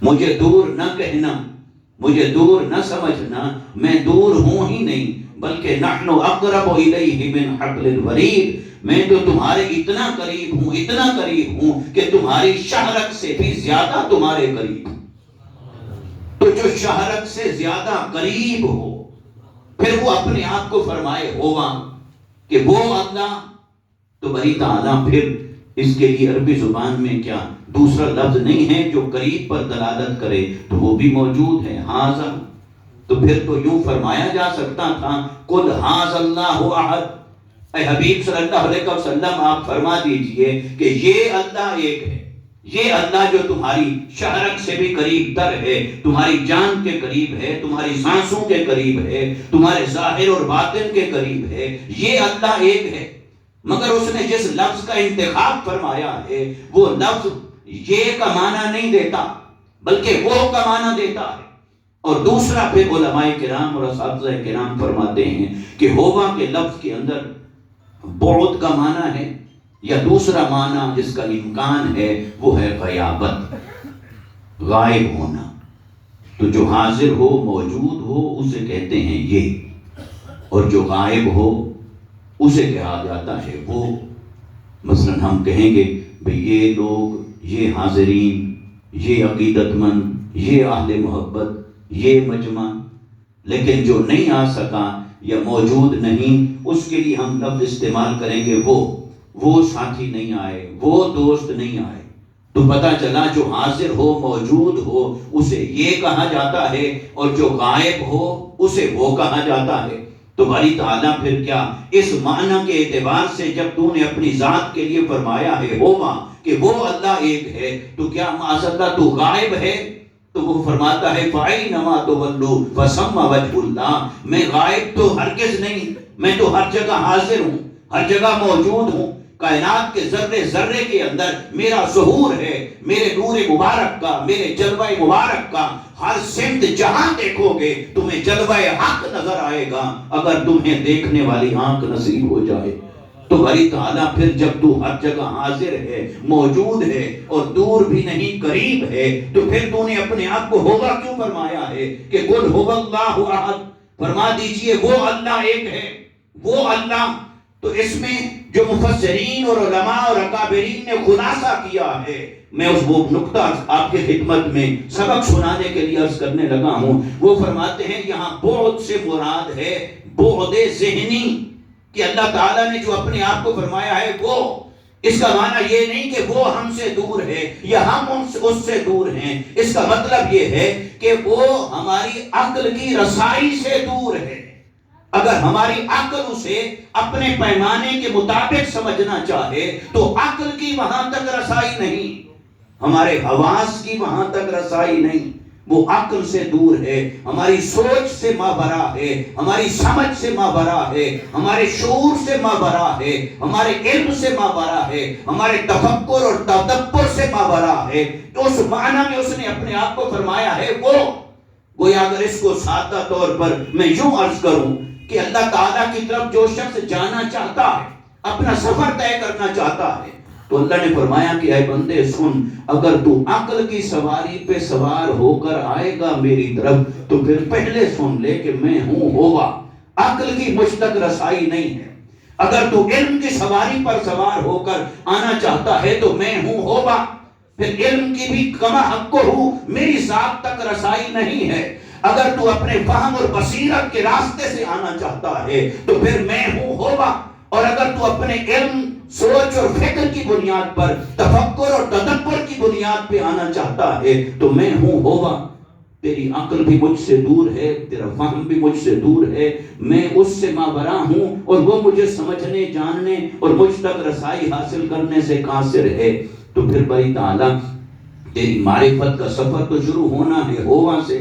مجھے دور نہ کہنا، مجھے دور نہ سمجھنا، میں دور ہوں ہی نہیں، بلکہ نحن اقرب الیہ من حبل الورید، میں تو تمہارے اتنا قریب ہوں، اتنا قریب ہوں کہ تمہاری شہرک سے بھی زیادہ تمہارے قریب ہوں۔ تو جو شہرک سے زیادہ قریب ہو، پھر وہ اپنے آپ کو فرمائے ہوا کہ وہ اللہ، تو بری تعالیٰ پھر اس کے لیے عربی زبان میں کیا دوسرا لفظ نہیں ہے جو قریب پر دلالت کرے، تو وہ بھی موجود ہے، ھذا۔ تو پھر تو یوں فرمایا جا سکتا تھا قل ھذا اللہ احد، اے حبیب صلی اللہ علیہ وسلم آپ فرما دیجئے کہ یہ اللہ ایک ہے، یہ اللہ جو تمہاری شہرک سے بھی قریب تر ہے، تمہاری جان کے قریب ہے، تمہاری سانسوں کے قریب ہے، تمہارے ظاہر اور باطن کے قریب ہے، یہ اللہ ایک ہے۔ مگر اس نے جس لفظ کا انتخاب فرمایا ہے وہ لفظ یہ کا معنی نہیں دیتا، بلکہ وہ کا معنی دیتا ہے۔ اور دوسرا پھر علماء کرام اور اساتذہ کرام فرماتے ہیں کہ ہووا کے لفظ کے اندر بعد کا معنی ہے، یا دوسرا معنی جس کا امکان ہے وہ ہے غیابت، غائب ہونا۔ تو جو حاضر ہو، موجود ہو، اسے کہتے ہیں یہ، اور جو غائب ہو اسے کہا جاتا ہے وہ۔ مثلا ہم کہیں گے بھئی یہ لوگ، یہ حاضرین، یہ عقیدت مند، یہ اہل محبت، یہ مجمع، لیکن جو نہیں آ سکا یا موجود نہیں، اس کے لیے ہم لفظ استعمال کریں گے وہ ساتھی نہیں آئے، وہ دوست نہیں آئے۔ تو پتہ چلا جو حاضر ہو، موجود ہو، اسے یہ کہا جاتا ہے، اور جو غائب ہو اسے وہ کہا جاتا ہے۔ تو باری تعالیٰ پھر کیا اس معنی کے اعتبار سے جب تو نے اپنی ذات کے لیے فرمایا ہے ہوما کہ وہ اللہ ایک ہے، تو کیا معاذ اللہ تو غائب ہے؟ تو وہ فرماتا ہے فَأَيْنَمَا تُوَلُّوا فَثَمَّ وَجْهُ اللَّهِ، میں غائب تو ہرگز نہیں، میں تو ہر جگہ حاضر ہوں، ہر جگہ موجود ہوں۔ کائنات کے ذرے ذرے کے اندر میرا ظہور ہے، میرے نور مبارک کا، میرے جلوہ مبارک کا۔ ہر سمت جہاں دیکھو گے تمہیں جلوہ حق نظر آئے گا، اگر تمہیں دیکھنے والی آنکھ نصیب ہو جائے۔ تو باری تعالیٰ پھر جب تو ہر جگہ حاضر ہے، موجود ہے، اور دور بھی نہیں قریب ہے، تو پھر تو نے اپنے آپ کو ہوگا کیوں فرمایا ہے کہ قل هو اللہ احد، فرما دیجئے وہ اللہ ایک ہے، وہ اللہ۔ تو اس میں جو مفسرین اور علماء اور اکابرین نے خلاصہ کیا ہے، میں اس وہ نقطہ آپ کی خدمت میں سبق سنانے کے لیے عرض کرنے لگا ہوں۔ وہ فرماتے ہیں یہاں بعد سے مراد ہے بعد ذہنی، کہ اللہ تعالیٰ نے جو اپنے آپ کو فرمایا ہے وہ، اس کا معنی یہ نہیں کہ وہ ہم سے دور ہے یا ہم اس سے دور ہیں۔ اس کا مطلب یہ ہے کہ وہ ہماری عقل کی رسائی سے دور ہے۔ اگر ہماری عقل اسے اپنے پیمانے کے مطابق سمجھنا چاہے تو عقل کی وہاں تک رسائی نہیں، ہمارے حواس کی وہاں تک رسائی نہیں، وہ عقل سے دور ہے، ہماری سوچ سے مابرا ہے، ہماری سمجھ سے مابرا ہے، ہمارے شعور سے مابرا ہے، ہمارے علم سے مابرا ہے، ہمارے تفکر اور تدبر سے مابرا ہے۔ تو اس معنی میں اس نے اپنے آپ کو فرمایا ہے وہ۔ گویا اگر اس کو سادہ طور پر میں یوں عرض کروں کہ اللہ تعالیٰ کی طرف جو شخص جانا چاہتا ہے، اپنا سفر طے کرنا چاہتا ہے، تو اللہ نے فرمایا کہ اے بندے سن، اگر تو عقل کی سواری پہ سوار ہو کر آئے گا میری طرف، تو پھر پہلے سن لے کہ میں ہوں ہوگا، عقل کی مجھ تک رسائی نہیں ہے۔ اگر تو علم کی سواری پر سوار ہو کر آنا چاہتا ہے تو میں ہوں ہوگا، پھر علم کی بھی کما حق ہوں، میری ذات تک رسائی نہیں ہے۔ اگر تو اپنے فہم اور بصیرت کے راستے سے آنا چاہتا ہے تو پھر میں ہوں ہوگا، اور اگر تو اپنے علم، سوچ اور فکر کی بنیاد پر، تفکر اور تدبر کی بنیاد پہ آنا چاہتا ہے تو میں ہوں ہوگا۔ تیری عقل بھی مجھ سے دور ہے، تیرا فہم بھی مجھ سے دور ہے، میں اس سے مابرا ہوں، اور وہ مجھے سمجھنے، جاننے اور مجھ تک رسائی حاصل کرنے سے قاصر ہے۔ تو پھر باری تعالیٰ تیری معرفت کا سفر تو شروع ہونا ہے ہوا سے،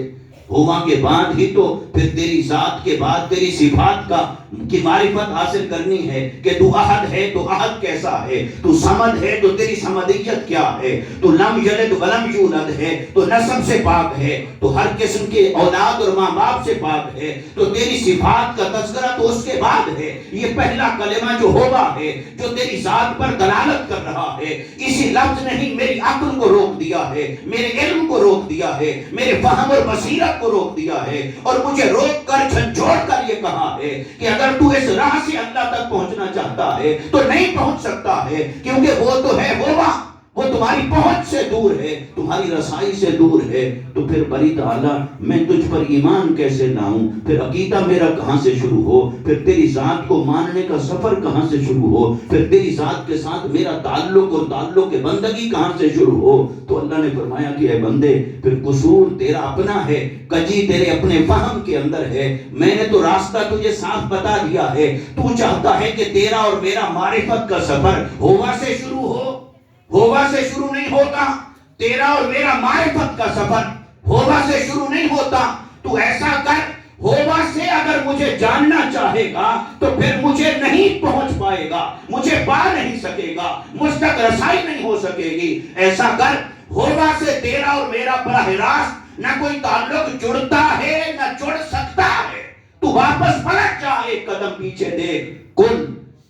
ہوا کے بعد ہی تو پھر تیری ذات کے بعد تیری صفات کا کی معرفت حاصل کرنی ہے کہ تو احد ہے تو احد کیسا ہے، تو صمد ہے تو تیری صمدیت کیا ہے، تو لم یلد ولم یولد ہے تو نسب سے پاک ہے، تو ہر قسم کے اولاد اور ماں باپ سے پاک ہے، تو تیری صفات کا تذکرہ تو اس کے بعد ہے۔ یہ پہلا کلمہ جو ہوا ہے، جو تیری ذات پر دلالت کر رہا ہے، اسی لفظ نے ہی میری عقل کو روک دیا ہے، میرے علم کو روک دیا ہے، میرے فہم اور بصیرت کو روک دیا ہے، اور مجھے روک کر جھنجھوڑ کر یہ کہا ہے کہ اگر تو اس راہ سے اللہ تک پہنچنا چاہتا ہے تو نہیں پہنچ سکتا ہے، کیونکہ وہ تو ہے ہوا، وہ تمہاری پہنچ سے دور ہے، تمہاری رسائی سے دور ہے۔ تو پھر بری تعالیٰ میں تجھ پر ایمان کیسے لاؤں، پھر عقیدہ میرا کہاں سے شروع ہو، پھر تیری ذات کو ماننے کا سفر کہاں سے شروع ہو، پھر تیری ذات کے ساتھ میرا تعلق اور تعلق بندگی کہاں سے شروع ہو۔ تو اللہ نے فرمایا کہ اے بندے، پھر قصور تیرا اپنا ہے، کجی تیرے اپنے فہم کے اندر ہے، میں نے تو راستہ تجھے صاف بتا دیا ہے، تو چاہتا ہے کہ تیرا اور میرا معرفت کا سفر ہوا سے شروع ہو، ہوا سے شروع نہیں ہوتا، تیرا اور میرا معرفت کا سفر ہوا سے شروع نہیں ہوتا۔ تو ایسا کر، ہوا سے اگر مجھے جاننا چاہے گا تو پھر مجھے نہیں پہنچ پائے گا، مجھے پا نہیں سکے گا، مجھ تک رسائی نہیں ہو سکے گی۔ ایسا کر، ہوا سے تیرا اور میرا براہ راست نہ کوئی تعلق جڑتا ہے نہ جڑ سکتا ہے، تو واپس پلٹ جا، ایک قدم پیچھے دیکھ، کل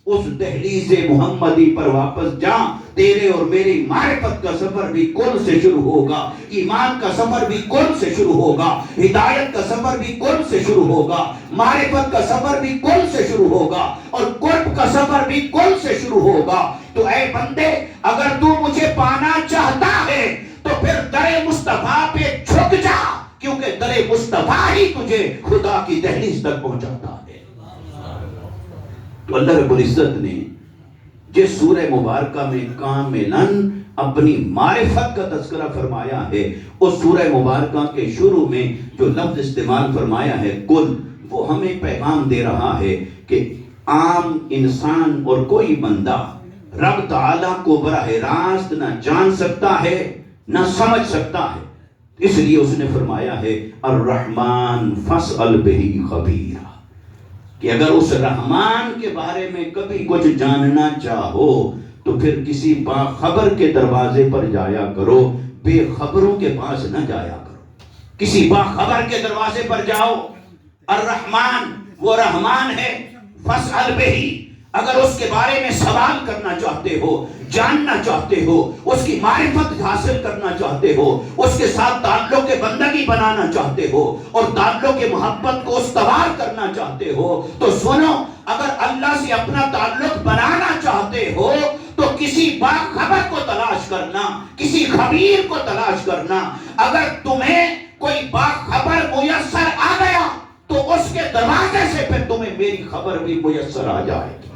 اس دہلیز محمدی پر واپس جا، تیرے اور میری معرفت کا سفر بھی کل سے شروع ہوگا، ایمان کا سفر بھی کل سے شروع ہوگا، ہدایت کا سفر بھی کل سے شروع ہوگا، معرفت کا سفر بھی کل سے شروع ہوگا، اور قرب کا سفر بھی کل سے شروع ہوگا۔ تو اے بندے، اگر تو مجھے پانا چاہتا ہے تو پھر در مصطفیٰ پہ جھک جا، کیونکہ در مصطفیٰ ہی تجھے خدا کی دہلیز تک پہنچاتا ہے۔ تو اللہ رب العزت نے جس سورہ مبارکہ میں کاملاً اپنی معرفت کا تذکرہ فرمایا ہے، اس سورہ مبارکہ کے شروع میں جو لفظ استعمال فرمایا ہے کل، وہ ہمیں پیغام دے رہا ہے کہ عام انسان اور کوئی بندہ رب تعالیٰ کو براہ راست نہ جان سکتا ہے نہ سمجھ سکتا ہے، اس لیے اس نے فرمایا ہے الرحمن فاسأل بہ خبیرا، کہ اگر اس رحمان کے بارے میں کبھی کچھ جاننا چاہو تو پھر کسی باخبر کے دروازے پر جایا کرو، بے خبروں کے پاس نہ جایا کرو، کسی باخبر کے دروازے پر جاؤ۔ الرحمن وہ رحمان ہے، فاسأل بہ، اگر اس کے بارے میں سوال کرنا چاہتے ہو، جاننا چاہتے ہو، اس کی معرفت حاصل کرنا چاہتے ہو، اس کے ساتھ تعلق بندگی بنانا چاہتے ہو اور تعلق محبت کو استوار کرنا چاہتے ہو، تو سنو، اگر اللہ سے اپنا تعلق بنانا چاہتے ہو تو کسی باخبر کو تلاش کرنا، کسی خبیر کو تلاش کرنا۔ اگر تمہیں کوئی باخبر میسر آ گیا تو اس کے دروازے سے پھر تمہیں میری خبر بھی میسر آ جائے گی،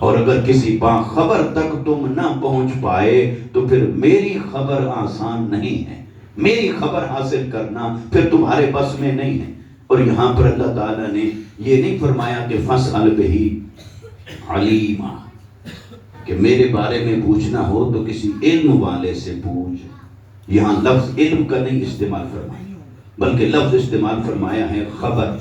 اور اگر کسی باخبر تک تم نہ پہنچ پائے تو پھر میری خبر آسان نہیں ہے، میری خبر حاصل کرنا پھر تمہارے بس میں نہیں ہے۔ اور یہاں پر اللہ تعالیٰ نے یہ نہیں فرمایا کہ فاسأل بہ علیما، کہ میرے بارے میں پوچھنا ہو تو کسی علم والے سے پوچھ، یہاں لفظ علم کا نہیں استعمال فرمایا بلکہ لفظ استعمال فرمایا ہے خبر،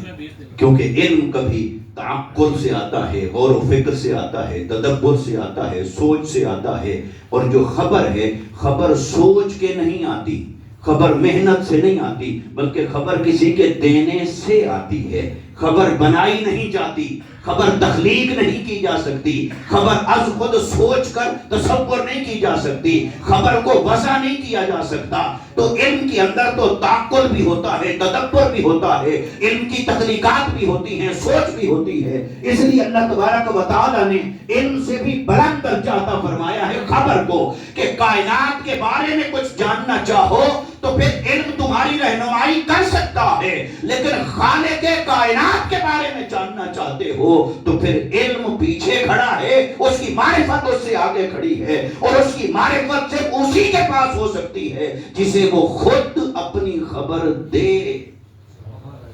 کیونکہ علم کبھی تعقل سے آتا ہے، غور و فکر سے آتا ہے، تدبر سے آتا ہے، سوچ سے آتا ہے، اور جو خبر ہے، خبر سوچ کے نہیں آتی، خبر محنت سے نہیں آتی، بلکہ خبر کسی کے دینے سے آتی ہے، خبر بنائی نہیں جاتی، خبر تخلیق نہیں کی جا سکتی، خبر از خود سوچ کر تصور نہیں کی جا سکتی، خبر کو وضع نہیں کیا جا سکتا۔ تو علم کے اندر تو تعقل بھی ہوتا ہے، تدبر بھی ہوتا ہے، علم کی تخلیقات بھی ہوتی ہیں، سوچ بھی ہوتی ہے، اس لیے اللہ تبارک و تعالیٰ نے علم سے بھی بلند درجہ عطا فرمایا ہے خبر کو، کہ کائنات کے بارے میں کچھ جاننا چاہو تو پھر علم تمہاری رہنمائی کر سکتا ہے، لیکن خالق کائنات کے بارے میں جاننا چاہتے ہو تو پھر علم پیچھے کھڑا ہے، اس کی معرفت اس سے آگے کھڑی ہے، اور اس کی معرفت صرف اسی کے پاس ہو سکتی ہے جسے وہ خود اپنی خبر دے،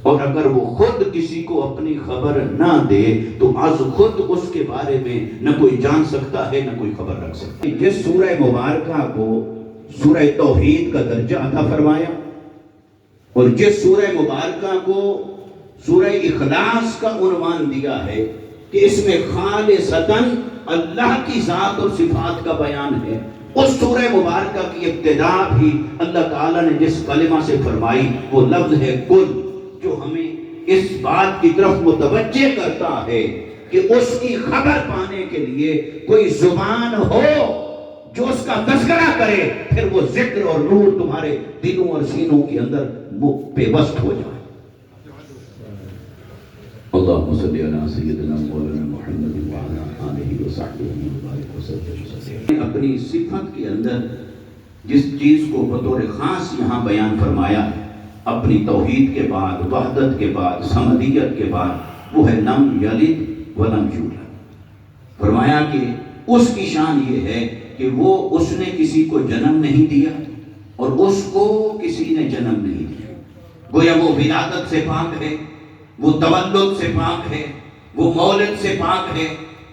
اور اگر وہ خود کسی کو اپنی خبر نہ دے تو از خود اس کے بارے میں نہ کوئی جان سکتا ہے نہ کوئی خبر رکھ سکتا ہے۔ جس سورہ مبارکہ کو سورہ توحید کا درجہ عطا فرمایا، اور جس سورہ مبارکہ کو سورہ اخلاص کا عنوان دیا ہے کہ اس میں خالصتاً اللہ کی ذات اور صفات کا بیان ہے۔ اس سورہ مبارکہ کی ابتدا بھی اللہ تعالیٰ نے جس کلمہ سے فرمائی وہ لفظ ہے کل، جو ہمیں اس بات کی طرف متوجہ کرتا ہے کہ اس کی خبر پانے کے لیے کوئی زبان ہو جو اس کا تذکرہ کرے، پھر وہ ذکر اور نور تمہارے دلوں اور سینوں کے اندر پیوست ہو جائے۔ اللہم صلی علی سیدنا مولانا محمد وعلی آلہ وصحبہ وسلم۔ اپنی صفت کے اندر جس چیز کو بطور خاص یہاں بیان فرمایا ہے، اپنی توحید کے بعد، وحدت کے بعد، صمدیت کے بعد، وہ ہے لم یلد ولم یولد۔ فرمایا کہ اس کی شان یہ ہے کہ وہ اس نے کسی کو جنم نہیں دیا اور اس کو کسی نے جنم نہیں دیا۔ گویا وہ ولادت سے پاک ہے، وہ تولد سے پاک ہے، وہ مولد سے پاک ہے،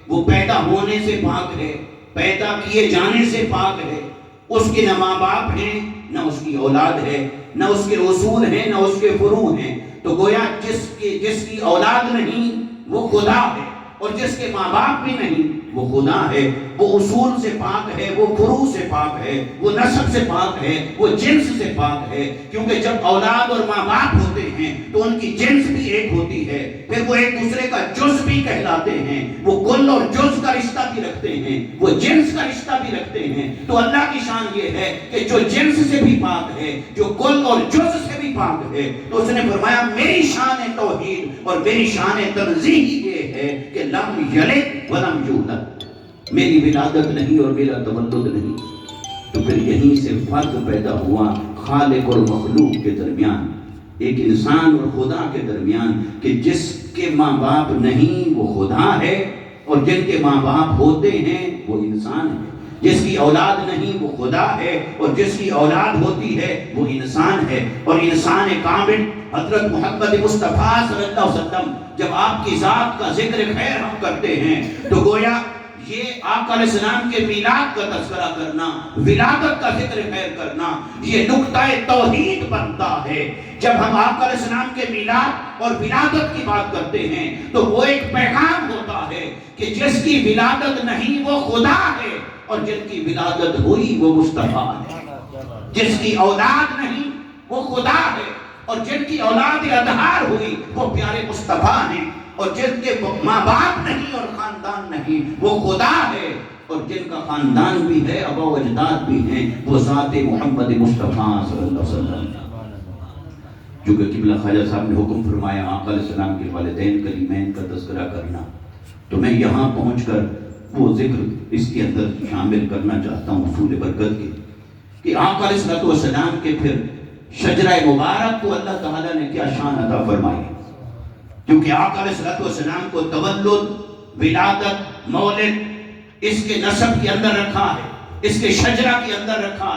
وہ پیدا ہونے سے پاک ہے، پیدا کیے جانے سے پاک ہے۔ اس کے نہ ماں باپ ہیں، نہ اس کی اولاد ہے، نہ اس کے اصول ہیں، نہ اس کے فروع ہیں۔ تو گویا جس کی اولاد نہیں وہ خدا ہے، اور جس کے ماں باپ بھی نہیں وہ خدا ہے۔ وہ اصول سے پاک ہے، وہ فروع سے پاک ہے، وہ نسب سے پاک ہے، وہ جنس سے پاک ہے۔ کیونکہ جب اولاد اور ماں باپ ہوتے ہیں تو ان کی جنس بھی ایک ہوتی ہے، پھر وہ ایک دوسرے کا جز بھی کہلاتے ہیں، وہ کل اور جز کا رشتہ بھی رکھتے ہیں، وہ جنس کا رشتہ بھی رکھتے ہیں۔ تو اللہ کی شان یہ ہے کہ جو جنس سے بھی پاک ہے، جو کل اور جز سے بھی پاک ہے، تو اس نے فرمایا میری شان توحید اور میری شان تنزیہ یہ ہے کہ لم یلد ولم یولد، میری ولادت نہیں اور میرا تولد نہیں۔ تو پھر یہیں سے فرق پیدا ہوا خالق اور مخلوق کے درمیان، ایک انسان اور خدا کے درمیان، کہ جس کے ماں باپ نہیں وہ خدا ہے، اور جن کے ماں باپ ہوتے ہیں وہ انسان ہے۔ جس کی اولاد نہیں وہ خدا ہے، اور جس کی اولاد ہوتی ہے وہ انسان ہے۔ اور انسان کامل حضرت محمد مصطفیٰ صلی اللہ علیہ وسلم، جب آپ کی ذات کا ذکر خیر ہم کرتے ہیں تو گویا یہ آقا علیہ السلام کے میلاد کا تذکرہ کرنا، ولادت کا ذکر خیر کرنا، یہ نقطہ توحید بنتا ہے۔ جب ہم آقا علیہ السلام کے میلاد اور ولادت کی بات کرتے ہیں تو وہ ایک پیغام ہوتا ہے کہ جس کی ولادت نہیں وہ خدا ہے، اور جن کی ولادت ہوئی وہ مصطفیٰ ہے۔ جس کی اولاد نہیں وہ خدا ہے، اور جن کی اولاد اطہار ہوئی وہ پیارے مصطفیٰ ہیں، اور جن کے ماں باپ نہیں اور خاندان نہیں وہ خدا ہے، اور جن کا خاندان بھی ہے، آبا و اجداد بھی ہیں، وہ ذات محمد مصطفیٰ صلی اللہ علیہ وسلم۔ چونکہ قبلہ خواجہ صاحب نے حکم فرمایا آقا علیہ السلام کے والدین کریمین کا تذکرہ کرنا، تو میں یہاں پہنچ کر وہ ذکر اس کے اندر شامل کرنا چاہتا ہوں اصول برکت کے، کہ آقا علیہ السلام کے پھر شجرہ مبارک کو اللہ تعالیٰ نے کیا شان عطا فرمائی، کیونکہ آقا علیہ السلام کو تولد، ولادت، مولد اس کے نسب کے اندر رکھا ہے، اس کے شجرہ کے اندر رکھا ہے۔